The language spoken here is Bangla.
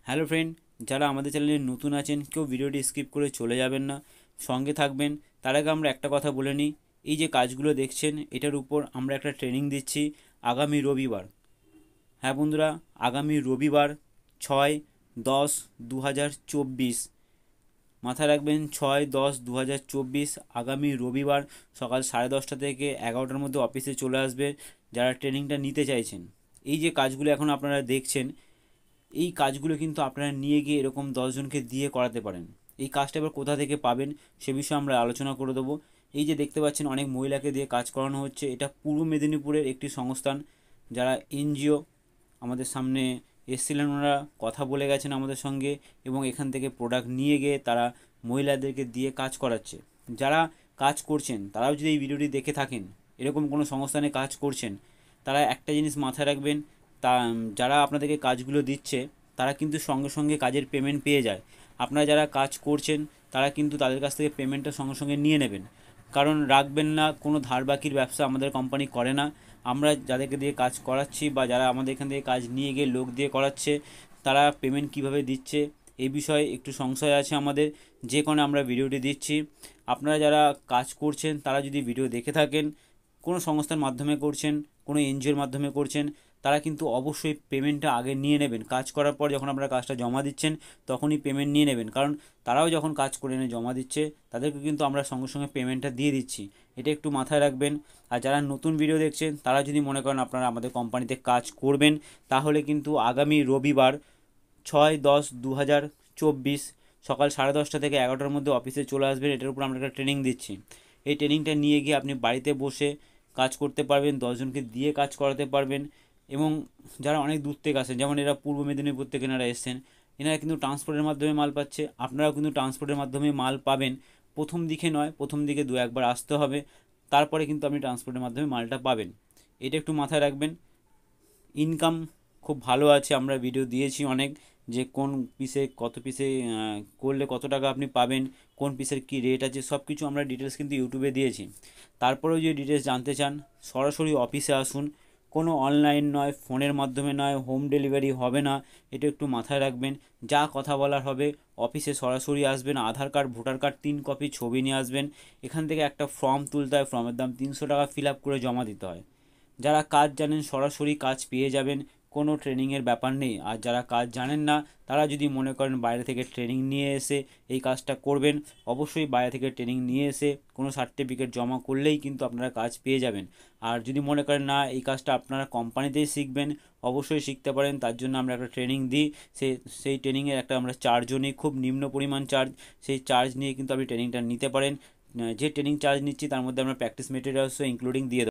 হ্যালো ফ্রেন্ড, যারা আমাদের চ্যানেলে নতুন আছেন কেউ ভিডিওটি স্কিপ করে চলে যাবেন না, সঙ্গে থাকবেন। তার আগে আমরা একটা কথা বলে নিই, এই যে কাজগুলো দেখছেন এটার উপর আমরা একটা ট্রেনিং দিচ্ছি আগামী রবিবার। হ্যাঁ বন্ধুরা, আগামী রবিবার 6-10-2024, মাথায় রাখবেন 6-10-2024 আগামী রবিবার সকাল 10:30 থেকে 11টার মধ্যে অফিসে চলে আসবে যারা ট্রেনিংটা নিতে চাইছেন। এই যে কাজগুলো এখন আপনারা দেখছেন, এই কাজগুলো কিন্তু আপনারা নিয়ে গিয়ে এরকম 10জনকে দিয়ে করাতে পারেন। এই কাজটা এবার কোথা থেকে পাবেন সে বিষয়ে আমরা আলোচনা করে দেবো। এই যে দেখতে পাচ্ছেন অনেক মহিলাকে দিয়ে কাজ করানো হচ্ছে, এটা পূর্ব মেদিনীপুরের একটি সংস্থান, যারা এনজিও আমাদের সামনে এসেছিলেন, ওনারা কথা বলে গেছেন আমাদের সঙ্গে এবং এখান থেকে প্রোডাক্ট নিয়ে গিয়ে তারা মহিলাদেরকে দিয়ে কাজ করাচ্ছে। যারা কাজ করছেন তারাও যদি এই ভিডিওটি দেখে থাকেন, এরকম কোনো সংস্থানে কাজ করছেন, তারা একটা জিনিস মাথায় রাখবেন, তা যারা আপনাদেরকে কাজগুলো দিচ্ছে তারা কিন্তু সঙ্গে সঙ্গে কাজের পেমেন্ট পেয়ে যায়। আপনারা যারা কাজ করছেন তারা কিন্তু তাদের কাছ থেকে পেমেন্টটা সঙ্গে সঙ্গে নিয়ে নেবেন, কারণ রাখবেন না, কোনো ধার বাকির ব্যবসা আমাদের কোম্পানি করে না। আমরা যাদেরকে দিয়ে কাজ করাচ্ছি বা যারা আমাদের এখান থেকে কাজ নিয়ে গিয়ে লোক দিয়ে করাচ্ছে, তারা পেমেন্ট কিভাবে দিচ্ছে এই বিষয়ে একটু সংশয় আছে আমাদের, যে কারণে আমরা ভিডিওটি দিচ্ছি। আপনারা যারা কাজ করছেন তারা যদি ভিডিও দেখে থাকেন, কোনো সংস্থার মাধ্যমে করছেন, কোনো এনজিওর মাধ্যমে করছেন, তারা কিন্তু অবশ্যই পেমেন্টটা আগে নিয়ে নেবেন। কাজ করার পর যখন আপনারা কাজটা জমা দিচ্ছেন তখনই পেমেন্ট নিয়ে নেবেন, কারণ তারাও যখন কাজ করে এনে জমা দিচ্ছে তাদেরকে কিন্তু আমরা সঙ্গে সঙ্গে পেমেন্টটা দিয়ে দিচ্ছি। এটা একটু মাথায় রাখবেন। আর যারা নতুন ভিডিও দেখছেন তারা যদি মনে করেন আপনারা আমাদের কোম্পানিতে কাজ করবেন, তাহলে কিন্তু আগামী রবিবার 6-10-2024 সকাল 10:30 থেকে 11টার মধ্যে অফিসে চলে আসবেন। এটার উপর আমরা একটা ট্রেনিং দিচ্ছি। এই ট্রেনিংটা নিয়ে গিয়ে আপনি বাড়িতে বসে কাজ করতে পারবেন, 10জনকে দিয়ে কাজ করাতে পারবেন। এবং যারা অনেক দূর থেকে আসেন, যেমন এরা পূর্ব মেদিনীপুর থেকে এনারা এসছেন, এনারা কিন্তু ট্রান্সপোর্টের মাধ্যমে মাল পাচ্ছে, আপনারাও কিন্তু ট্রান্সপোর্টের মাধ্যমে মাল পাবেন। প্রথম দিকে নয়, প্রথম দিকে 2-1বার আসতে হবে, তারপরে কিন্তু আপনি ট্রান্সপোর্টের মাধ্যমে মালটা পাবেন। এটা একটু মাথায় রাখবেন। ইনকাম খুব ভালো আছে, আমরা ভিডিও দিয়েছি অনেক, যে কোন পিসে কত পিসে করলে কত টাকা আপনি পাবেন, কোন পিসের কী রেট আছে, সব কিছু আমরা ডিটেলস কিন্তু ইউটিউবে দিয়েছি। তারপরেও যদি ডিটেলস জানতে চান সরাসরি অফিসে আসুন, কোনো অনলাইন নয়, ফোনের মাধ্যমে নয়, হোম ডেলিভারি হবে না, এটা একটু মাথায় রাখবেন। যা কথা বলার হবে অফিসে সরাসরি আসবেন, আধার কার্ড, ভোটার কার্ড, 3 কপি ছবি নিয়ে আসবেন। এখান থেকে একটা ফর্ম তুলতে হয়, ফর্মের দাম 300 টাকা, ফিল আপ করে জমা দিতে হয়। যারা কাজ জানেন সরাসরি কাজ পেয়ে যাবেন, কোনো ট্রেনিংয়ের ব্যাপার নেই। আর যারা কাজ জানেন না তারা যদি মনে করেন বাইরে থেকে ট্রেনিং নিয়ে এসে এই কাজটা করবেন, অবশ্যই বাইরে থেকে ট্রেনিং নিয়ে এসে কোনো সার্টিফিকেট জমা করলেই কিন্তু আপনারা কাজ পেয়ে যাবেন। আর যদি মনে করেন না এই কাজটা আপনারা কোম্পানিতেই শিখবেন, অবশ্যই শিখতে পারেন, তার জন্য আমরা একটা ট্রেনিং দিই। সেই ট্রেনিংয়ের একটা আমরা চার্জও নিই, খুব নিম্ন পরিমাণ চার্জ। সেই চার্জ নিয়ে কিন্তু আপনি ট্রেনিংটা নিতে পারেন। যে ট্রেনিং চার্জ নিচ্ছি তার মধ্যে আমরা প্র্যাকটিস মেটেরিয়ালসও ইনক্লুডিং দিয়ে দেবো।